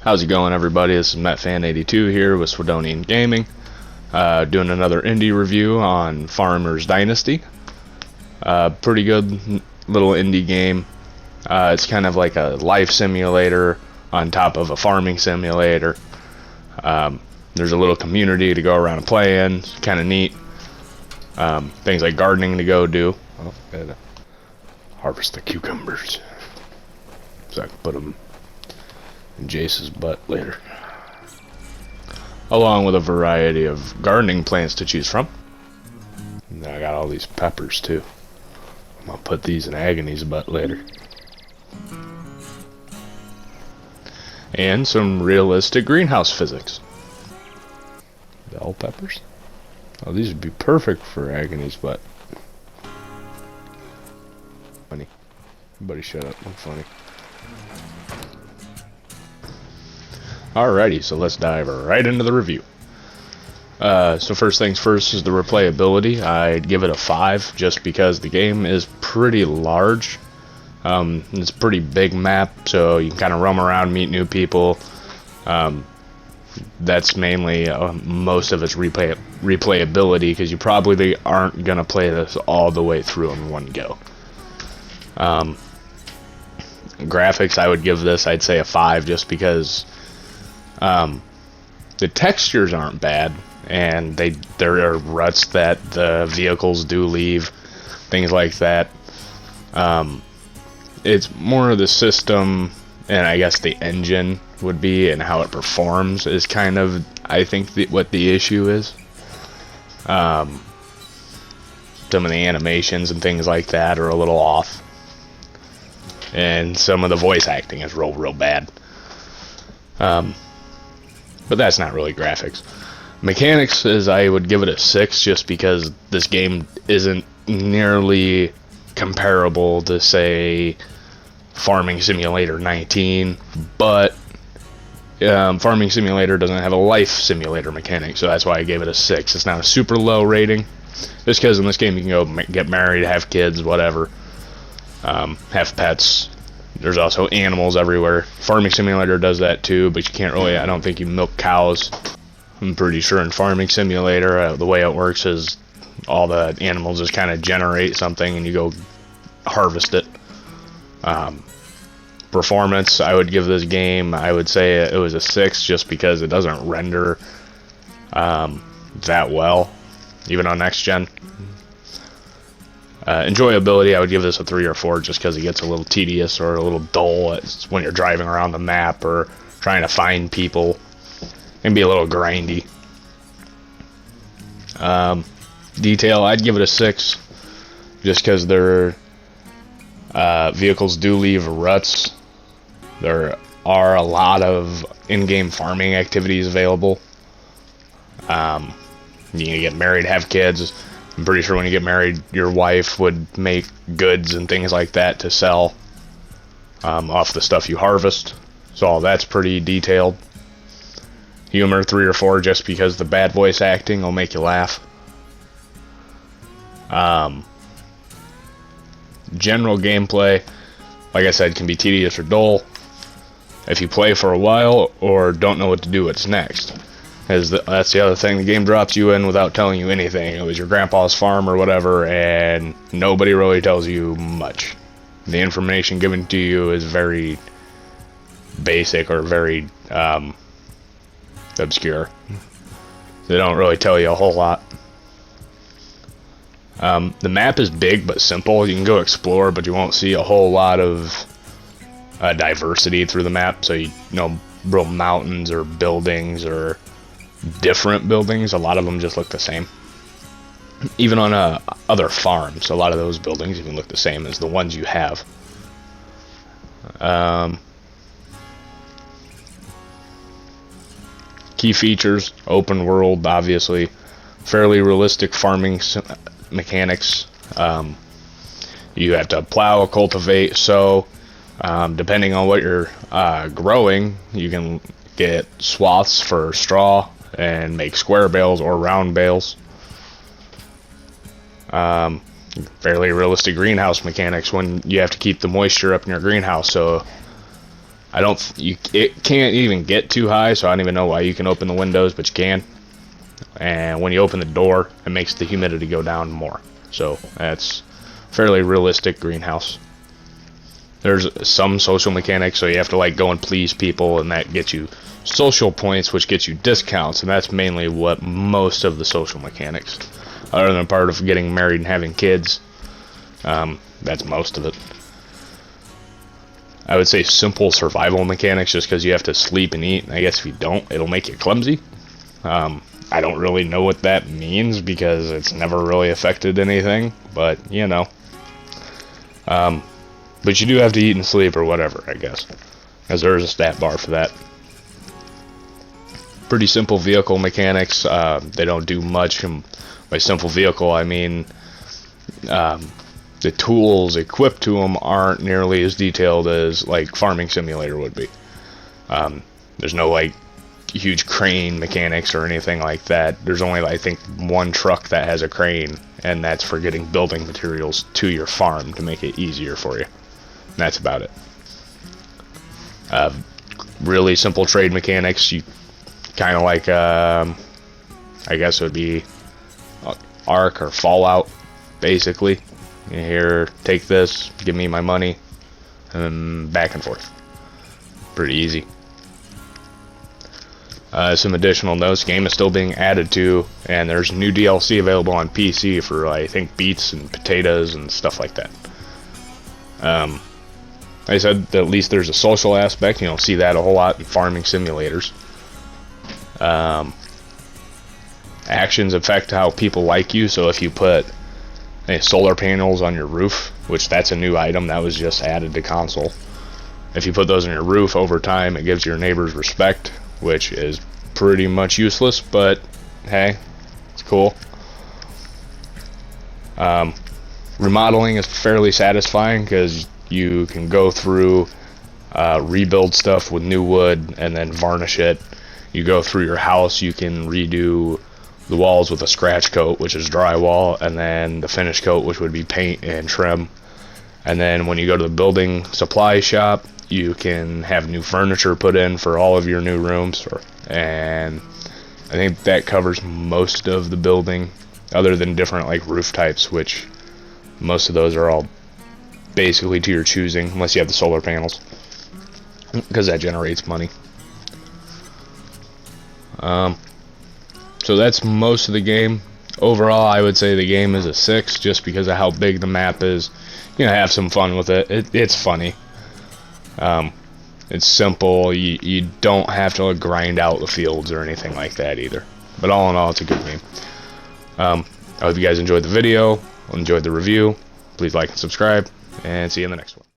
How's it going, everybody? This is MetFan82 here with Swedonian Gaming, doing another indie review on Farmers Dynasty. Pretty good little indie game. It's kind of like a life simulator on top of a farming simulator. There's a little community to go around and play in. It's kind of neat. Things like gardening to go do. Oh, gotta harvest the cucumbers so I can put them in Jace's butt later, along with a variety of gardening plants to choose from. And I got all these peppers too. I'm gonna put these in Agony's butt later. And some realistic greenhouse physics. Bell peppers? Oh, these would be perfect for Agony's butt. Funny. Everybody shut up, I'm funny. Alrighty, so let's dive right into the review. So first things first is the replayability. I'd give it a 5 just because the game is pretty large. It's a pretty big map, so you can kind of roam around, meet new people. That's mainly most of its replayability, because you probably aren't going to play this all the way through in one go. Graphics, I would give this, I'd say a 5 just because the textures aren't bad, and there are ruts that the vehicles do leave, things like that. It's more of the system, and I guess the engine would be, and how it performs is kind of, I think, what the issue is. Some of the animations and things like that are a little off, and some of the voice acting is real bad. But that's not really graphics. Mechanics is, I would give it a 6 just because this game isn't nearly comparable to, say, Farming Simulator 19, but Farming Simulator doesn't have a life simulator mechanic, so that's why I gave it a 6. It's not a super low rating, just because in this game you can go get married, have kids, whatever, have pets. There's also animals everywhere. Farming Simulator does that too, but you can't really, I don't think you milk cows. I'm pretty sure in Farming Simulator, the way it works is all the animals just kind of generate something and you go harvest it. Performance, I would give this game, I would say it was a 6 just because it doesn't render that well, even on next gen. Enjoyability, I would give this a 3 or 4 just because it gets a little tedious or a little dull when you're driving around the map or trying to find people, and be a little grindy. Detail, I'd give it a 6 just because their vehicles do leave ruts. There are a lot of in-game farming activities available. You can get married, have kids. I'm pretty sure when you get married, your wife would make goods and things like that to sell off the stuff you harvest. So all that's pretty detailed. Humor, 3 or 4 just because the bad voice acting will make you laugh. General gameplay, like I said, can be tedious or dull if you play for a while or don't know what to do what's next. That's the other thing, the game drops you in without telling you anything. It was your grandpa's farm or whatever, and nobody really tells you much. The information given to you is very basic or very obscure. They don't really tell you a whole lot. The map is big but simple. You can go explore, but you won't see a whole lot of diversity through the map. So you know, real mountains or buildings or different buildings. A lot of them just look the same. Even on other farms, a lot of those buildings even look the same as the ones you have. Key features: open world, obviously, fairly realistic farming mechanics. You have to plow, cultivate, sow. Depending on what you're growing, you can get swaths for straw and make square bales or round bales. Fairly realistic greenhouse mechanics when you have to keep the moisture up in your greenhouse, so it can't even get too high, so I don't even know why you can open the windows, but you can. And when you open the door, it makes the humidity go down more. So that's fairly realistic greenhouse. There's some social mechanics, so you have to like go and please people, and that gets you social points, which gets you discounts, and that's mainly what most of the social mechanics, other than part of getting married and having kids. That's most of it. I would say simple survival mechanics, just because you have to sleep and eat. I guess if you don't, it'll make you clumsy. I don't really know what that means because it's never really affected anything, but you know. But you do have to eat and sleep or whatever, I guess, because there is a stat bar for that. Pretty simple vehicle mechanics. They don't do much. By simple vehicle, I mean the tools equipped to them aren't nearly as detailed as like Farming Simulator would be. There's no like huge crane mechanics or anything like that. There's only, I think, one truck that has a crane, and that's for getting building materials to your farm to make it easier for you. And that's about it. Really simple trade mechanics. You kind of like, I guess it would be Ark or Fallout, basically. Here, take this, give me my money, and back and forth. Pretty easy. Some additional notes: game is still being added to, and there's new DLC available on PC for, I think, beets and potatoes and stuff like that. Like I said, at least there's a social aspect. You don't see that a whole lot in farming simulators. Actions affect how people like you, so if you put solar panels on your roof, which that's a new item that was just added to console. If you put those on your roof, over time it gives your neighbors respect, which is pretty much useless, but hey, it's cool. Remodeling is fairly satisfying because you can go through, rebuild stuff with new wood and then varnish it. You go through your house, you can redo the walls with a scratch coat, which is drywall, and then the finish coat, which would be paint and trim. And then when you go to the building supply shop, you can have new furniture put in for all of your new rooms, and I think that covers most of the building, other than different like roof types, which most of those are all basically to your choosing, unless you have the solar panels, because that generates money. So that's most of the game. Overall, I would say the game is a 6, just because of how big the map is. You know, have some fun with it. It's funny. It's simple. You don't have to grind out the fields or anything like that either. But all in all, it's a good game. I hope you guys enjoyed the video, enjoyed the review. Please like and subscribe, and see you in the next one.